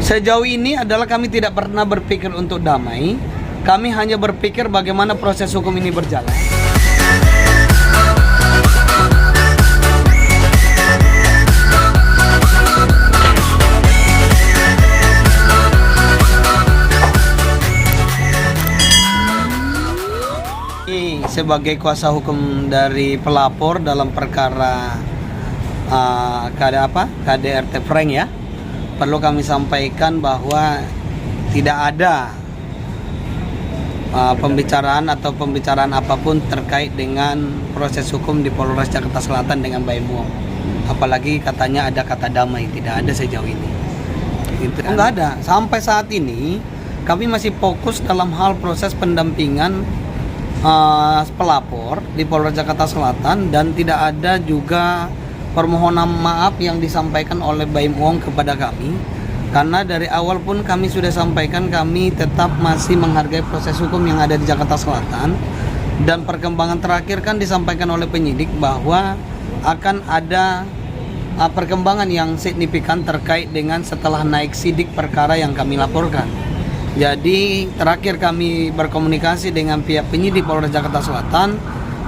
Sejauh ini adalah kami tidak pernah berpikir untuk damai. Kami hanya berpikir bagaimana proses hukum ini berjalan. Sebagai kuasa hukum dari pelapor dalam perkara KDRT Frank ya, perlu kami sampaikan bahwa tidak ada pembicaraan apapun terkait dengan proses hukum di Polres Jakarta Selatan dengan Baim Wong. Apalagi katanya ada kata damai, tidak ada sejauh ini. Itu enggak ada. Sampai saat ini kami masih fokus dalam hal proses pendampingan pelapor di Polres Jakarta Selatan, dan tidak ada juga permohonan maaf yang disampaikan oleh Baim Wong kepada kami, karena dari awal pun kami sudah sampaikan kami tetap masih menghargai proses hukum yang ada di Jakarta Selatan. Dan perkembangan terakhir kan disampaikan oleh penyidik bahwa akan ada perkembangan yang signifikan terkait dengan setelah naik sidik perkara yang kami laporkan. Jadi terakhir kami berkomunikasi dengan pihak penyidik Polres Jakarta Selatan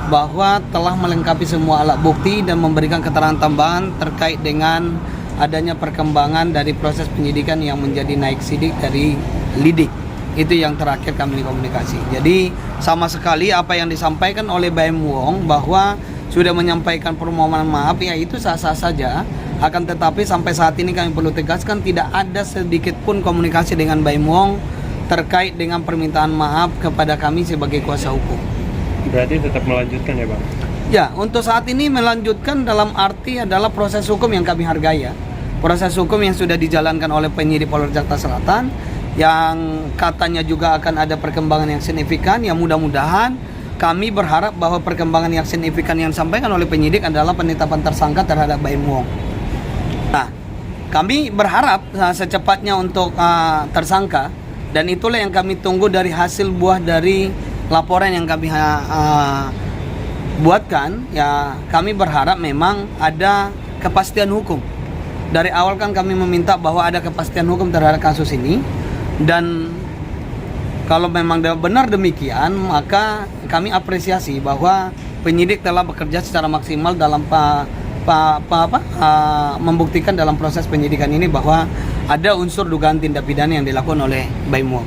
bahwa telah melengkapi semua alat bukti dan memberikan keterangan tambahan terkait dengan adanya perkembangan dari proses penyidikan yang menjadi naik sidik dari lidik. Itu yang terakhir kami komunikasi. Jadi sama sekali apa yang disampaikan oleh Baim Wong bahwa sudah menyampaikan permohonan maaf, ya itu sah-sah saja. Akan tetapi sampai saat ini kami perlu tegaskan tidak ada sedikit pun komunikasi dengan Baim Wong terkait dengan permintaan maaf kepada kami sebagai kuasa hukum. Berarti tetap melanjutkan ya Bang? Ya, untuk saat ini melanjutkan dalam arti adalah proses hukum yang kami hargai ya. Proses hukum yang sudah dijalankan oleh penyidik Polres Jakarta Selatan, yang katanya juga akan ada perkembangan yang signifikan, yang mudah-mudahan kami berharap bahwa perkembangan yang signifikan yang disampaikan oleh penyidik adalah penetapan tersangka terhadap Baim Wong. Nah, kami berharap secepatnya untuk tersangka, dan itulah yang kami tunggu dari hasil buah dari laporan yang kami buatkan. Ya, kami berharap memang ada kepastian hukum. Dari awal kan kami meminta bahwa ada kepastian hukum terhadap kasus ini, dan kalau memang benar demikian, maka kami apresiasi bahwa penyidik telah bekerja secara maksimal dalam membuktikan dalam proses penyidikan ini bahwa ada unsur dugaan tindak pidana yang dilakukan oleh Baim Wong.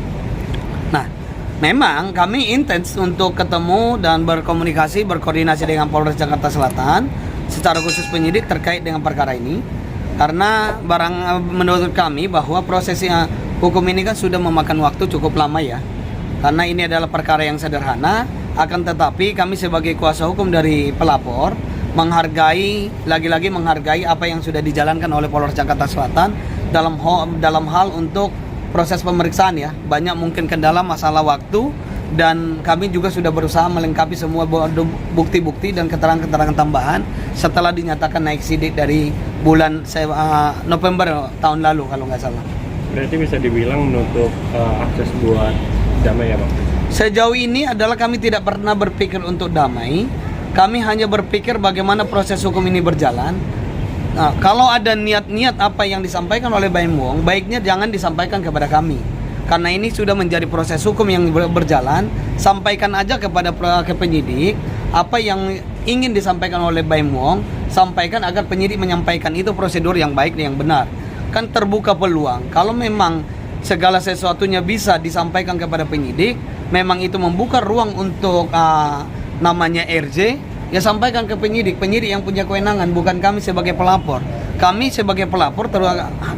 Nah, memang kami intens untuk ketemu dan berkoordinasi dengan Polres Jakarta Selatan secara khusus penyidik terkait dengan perkara ini, karena menurut kami bahwa prosesnya hukum ini kan sudah memakan waktu cukup lama ya. Karena ini adalah perkara yang sederhana, akan tetapi kami sebagai kuasa hukum dari pelapor menghargai apa yang sudah dijalankan oleh Polres Jakarta Selatan dalam hal untuk proses pemeriksaan ya. Banyak mungkin kendala masalah waktu, dan kami juga sudah berusaha melengkapi semua bukti-bukti dan keterangan-keterangan tambahan setelah dinyatakan naik sidik dari bulan November tahun lalu kalau nggak salah. Berarti bisa dibilang menutup akses buat damai ya Bang? Sejauh ini adalah kami tidak pernah berpikir untuk damai. Kami hanya berpikir bagaimana proses hukum ini berjalan. Nah, kalau ada niat-niat apa yang disampaikan oleh Baim Wong, baiknya jangan disampaikan kepada kami. Karena ini sudah menjadi proses hukum yang berjalan. Sampaikan aja kepada penyidik apa yang ingin disampaikan oleh Baim Wong, sampaikan agar penyidik menyampaikan. Itu prosedur yang baik dan yang benar. Kan terbuka peluang. Kalau memang segala sesuatunya bisa disampaikan kepada penyidik, memang itu membuka ruang untuk namanya RJ, ya sampaikan ke penyidik yang punya kewenangan, bukan kami sebagai pelapor. Kami sebagai pelapor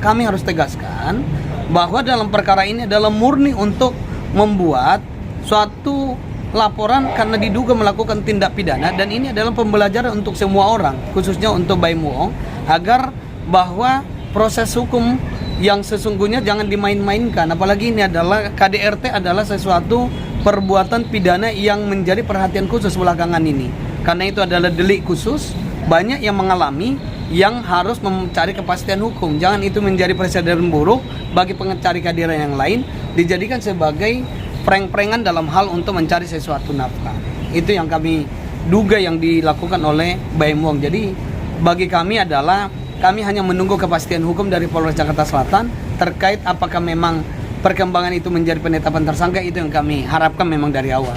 kami harus tegaskan bahwa dalam perkara ini adalah murni untuk membuat suatu laporan karena diduga melakukan tindak pidana, dan ini adalah pembelajaran untuk semua orang, khususnya untuk Baim Wong, agar bahwa proses hukum yang sesungguhnya jangan dimain-mainkan. Apalagi ini adalah KDRT adalah sesuatu perbuatan pidana yang menjadi perhatian khusus belakangan ini. Karena itu adalah delik khusus, banyak yang mengalami, yang harus mencari kepastian hukum. Jangan itu menjadi presiden buruk bagi pencari keadilan yang lain, dijadikan sebagai prank-prankan dalam hal untuk mencari sesuatu nafkah. Itu yang kami duga yang dilakukan oleh Baim Wong. Jadi bagi kami adalah kami hanya menunggu kepastian hukum dari Polres Jakarta Selatan, terkait apakah memang perkembangan itu menjadi penetapan tersangka, itu yang kami harapkan memang dari awal.